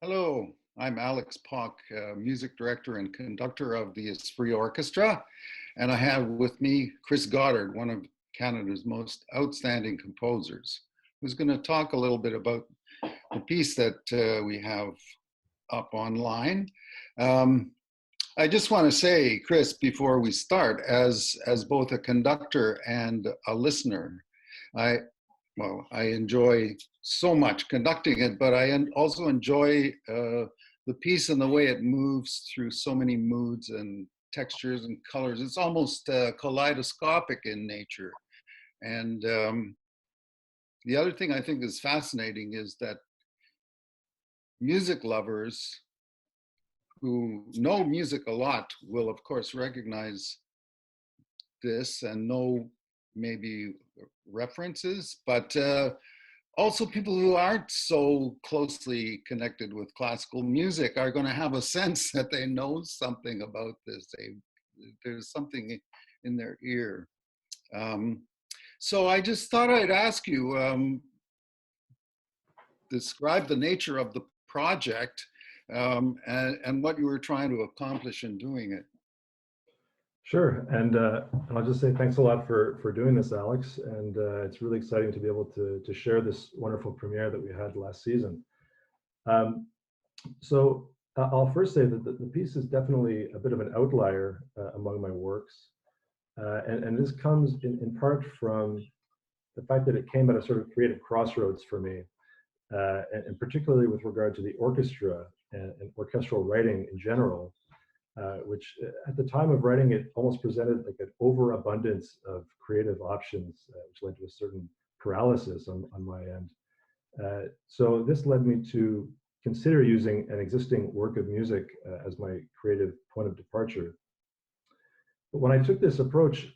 Hello, I'm Alex Pock, music director and conductor of the Esprit Orchestra, and I have with me Chris Goddard, one of Canada's most outstanding composers, who's going to talk a little bit about the piece that we have up online. Um, I just want to say, Chris, before we start, as both a conductor and a listener, I I enjoy so much conducting it, but I also enjoy the piece and the way it moves through so many moods and textures and colors. It's almost kaleidoscopic in nature. And the other thing I think is fascinating is that music lovers who know music a lot will, of course, recognize this and know maybe references, but also people who aren't so closely connected with classical music are going to have a sense that they know something about this. There's something in their ear. So I just thought I'd ask you, describe the nature of the project and what you were trying to accomplish in doing it. Sure, and I'll just say thanks a lot for doing this, Alex. And it's really exciting to be able to share this wonderful premiere that we had last season. So I'll first say that the piece is definitely a bit of an outlier among my works, and this comes in part from the fact that it came at a sort of creative crossroads for me, and particularly with regard to the orchestra and orchestral writing in general. Which at the time of writing it almost presented like an overabundance of creative options, which led to a certain paralysis on my end. So this led me to consider using an existing work of music as my creative point of departure. But when I took this approach,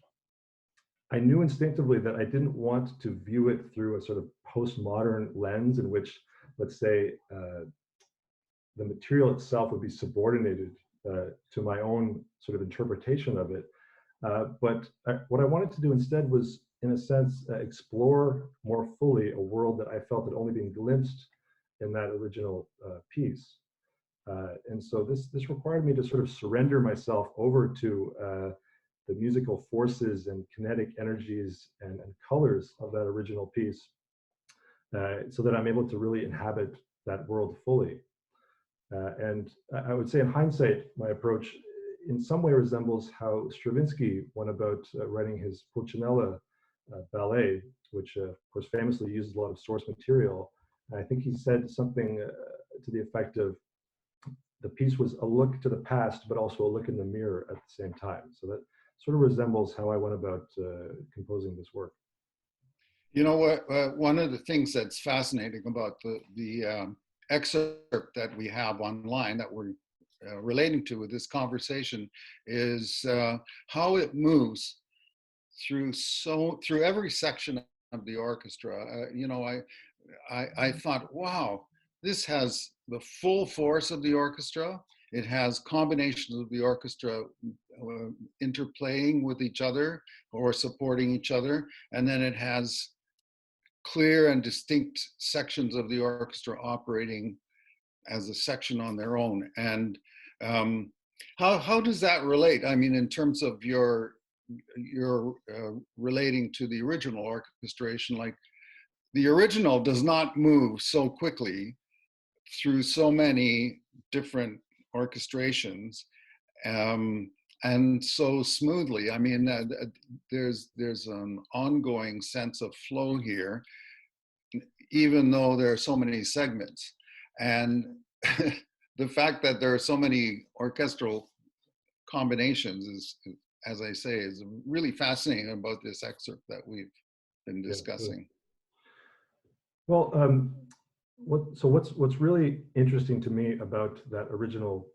I knew instinctively that I didn't want to view it through a sort of postmodern lens in which, let's say, the material itself would be subordinated to my own sort of interpretation of it. But what I wanted to do instead was, in a sense, explore more fully a world that I felt had only been glimpsed in that original piece. And so this required me to sort of surrender myself over to the musical forces and kinetic energies and colors of that original piece, so that I'm able to really inhabit that world fully. And I would say in hindsight, my approach in some way resembles how Stravinsky went about writing his Pulcinella ballet, which of course famously uses a lot of source material. And I think he said something to the effect of, the piece was a look to the past, but also a look in the mirror at the same time. So that sort of resembles how I went about composing this work. You know what? One of the things that's fascinating about the excerpt that we have online that we're relating to with this conversation is how it moves through every section of the orchestra. I thought, wow, this has the full force of the orchestra. It has combinations of the orchestra interplaying with each other or supporting each other, and then it has clear and distinct sections of the orchestra operating as a section on their own. And how does that relate? I mean, in terms of your relating to the original orchestration, like the original does not move so quickly through so many different orchestrations and so smoothly. I mean, there's an ongoing sense of flow here, even though there are so many segments. And the fact that there are so many orchestral combinations is, as I say, is really fascinating about this excerpt that we've been discussing. Well, what's really interesting to me about that original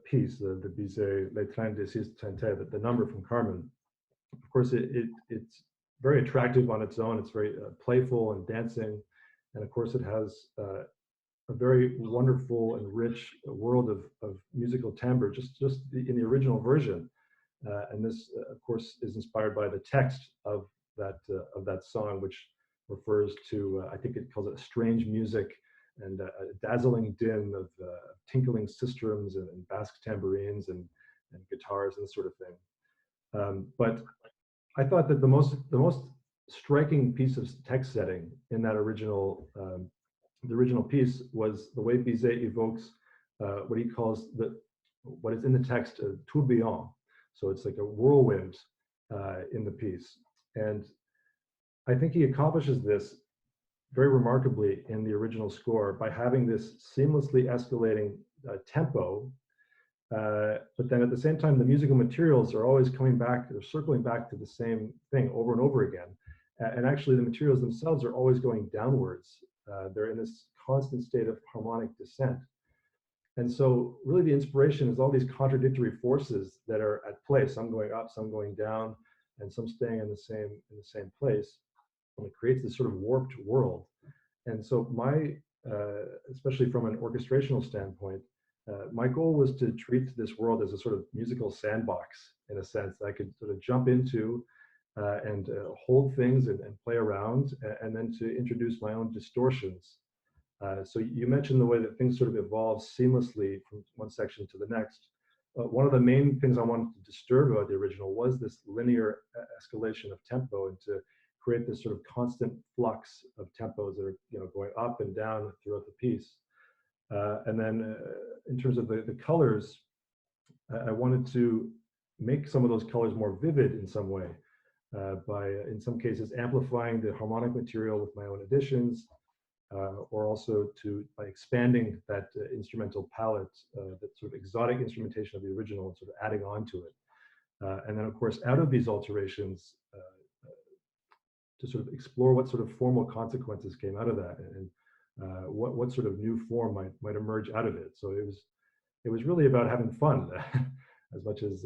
piece, the Bizet, Les Trains de Six Tintés, the number from Carmen, of course, it's very attractive on its own. It's very playful and dancing. And of course, it has a very wonderful and rich world of musical timbre, just in the original version. And this, of course, is inspired by the text of that song, which refers to, I think it calls it strange music and a dazzling din of tinkling sistrums and Basque tambourines and guitars and this sort of thing. But I thought that the most striking piece of text setting in that the original piece was the way Bizet evokes what he calls what is in the text tourbillon. So it's like a whirlwind in the piece, and I think he accomplishes this very remarkably in the original score by having this seamlessly escalating tempo. But then at the same time, the musical materials are always coming back, they're circling back to the same thing over and over again. And actually, the materials themselves are always going downwards. They're in this constant state of harmonic descent. And so, really, the inspiration is all these contradictory forces that are at play. Some going up, some going down, and some staying in the same place. And it creates this sort of warped world. And so, especially from an orchestrational standpoint, my goal was to treat this world as a sort of musical sandbox, in a sense that I could sort of jump into and hold things and play around, and then to introduce my own distortions. So you mentioned the way that things sort of evolve seamlessly from one section to the next. One of the main things I wanted to disturb about the original was this linear escalation of tempo, and to create this sort of constant flux of tempos that are going up and down throughout the piece. And then in terms of the colors, I wanted to make some of those colors more vivid in some way, by, in some cases, amplifying the harmonic material with my own additions, or also by expanding that instrumental palette, that sort of exotic instrumentation of the original, and sort of adding on to it. And then, of course, out of these alterations, to sort of explore what sort of formal consequences came out of that, and what sort of new form might emerge out of it. So it was really about having fun as much as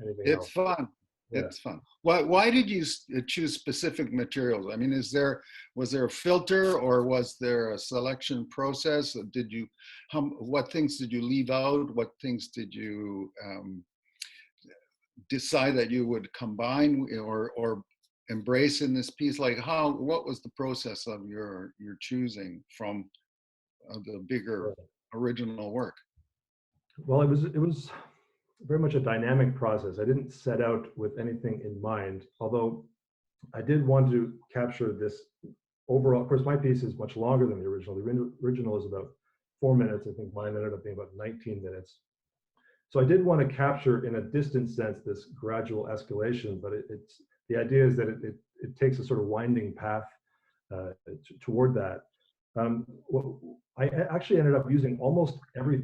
anything else. It's fun. Yeah. It's fun. Why did you choose specific materials? I mean, was there a filter, or was there a selection process? What things did you leave out? What things did you decide that you would combine or embrace in this piece? Like what was the process of your choosing from the bigger original work? Well, it was very much a dynamic process. I didn't set out with anything in mind, although I did want to capture this overall. Of course, my piece is much longer than the original. The original is about 4 minutes. I think mine ended up being about 19 minutes. So I did want to capture, in a distant sense, this gradual escalation, but the idea is that it takes a sort of winding path toward that. I actually ended up using almost every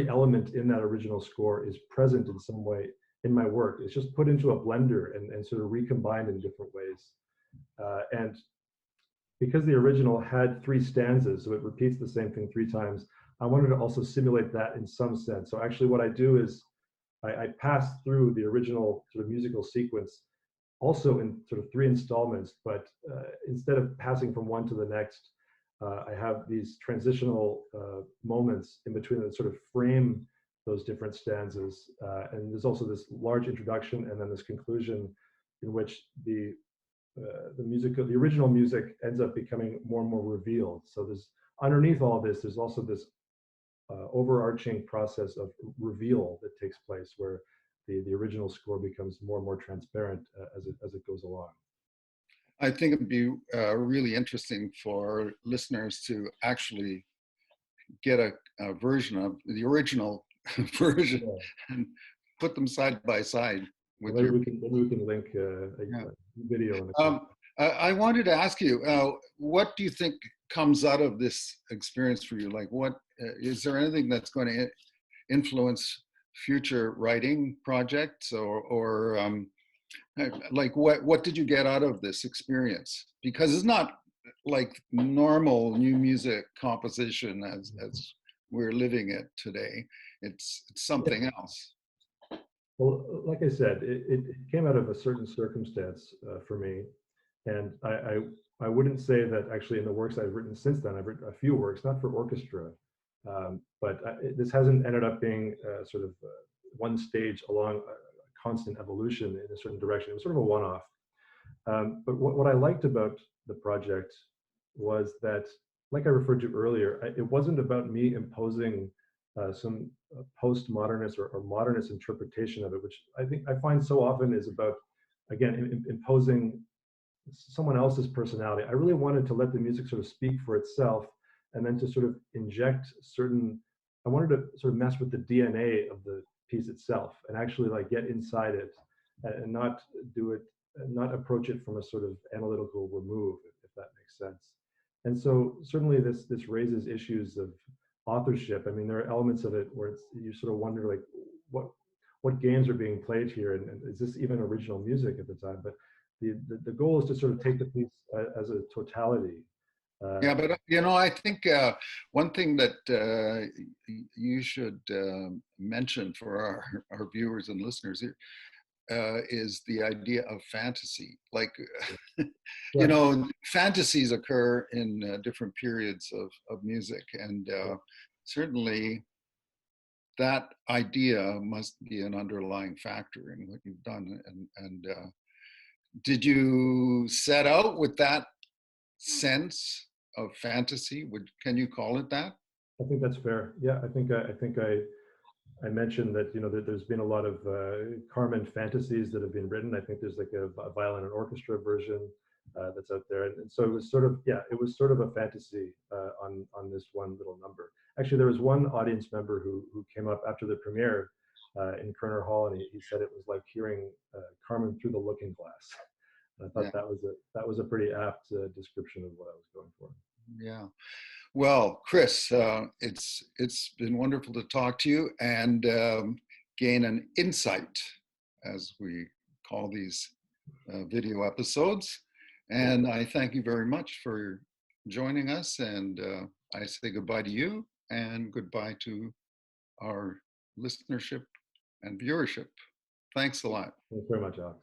element in that original score is present in some way in my work. It's just put into a blender and sort of recombined in different ways. And because the original had 3 stanzas, so it repeats the same thing 3 times, I wanted to also simulate that in some sense. So actually what I do is I pass through the original sort of musical sequence also in sort of 3 installments, but instead of passing from one to the next, I have these transitional moments in between that sort of frame those different stanzas. And there's also this large introduction and then this conclusion in which the original music ends up becoming more and more revealed. So there's underneath all of this, there's also this overarching process of reveal that takes place, where the original score becomes more and more transparent as it goes along. I think it'd be really interesting for listeners to actually get a version of the original version and put them side by side. With maybe we can link a video. In the I wanted to ask you, what do you think comes out of this experience for you? Like, what is there anything that's going to influence future writing projects, or like what did you get out of this experience? Because it's not like normal new music composition as we're living it today. It's something else. Well, like I said, it came out of a certain circumstance for me, and I wouldn't say that actually in the works I've written since then. I've written a few works, not for orchestra, but this hasn't ended up being sort of one stage along a constant evolution in a certain direction. It was sort of a one-off. But what I liked about the project was that like I referred to earlier, it wasn't about me imposing some postmodernist or modernist interpretation of it, which I find so often is about, again, imposing someone else's personality. I really wanted to let the music sort of speak for itself, and then to sort of inject certain, I wanted to sort of mess with the DNA of the piece itself and actually like get inside it, and not do it, not approach it from a sort of analytical remove, if that makes sense. And so certainly this raises issues of authorship. I mean, there are elements of it where it's, you sort of wonder like what what games are being played here, and is this even original music at the time? But the goal is to sort of take the piece as a totality. Yeah, but I think one thing that you should mention for our viewers and listeners here is the idea of fantasy. Like, Yeah, fantasies occur in different periods of music, and certainly that idea must be an underlying factor in what you've done. And did you set out with that sense of fantasy? Can you call it that? I think that's fair. Yeah, I mentioned that that there's been a lot of Carmen fantasies that have been written. I think there's like a violin and orchestra version that's out there, and so it was sort of, yeah, it was sort of a fantasy on this one little number. Actually, there was one audience member who came up after the premiere in Kerner Hall, and he said it was like hearing Carmen through the looking glass. And I Yeah, thought that was a pretty apt description of what I was going for. yeah. Well, Chris, it's been wonderful to talk to you and gain an insight, as we call these video episodes. And I thank you very much for joining us. And I say goodbye to you and goodbye to our listenership and viewership. Thanks a lot. Thanks very much, Alex.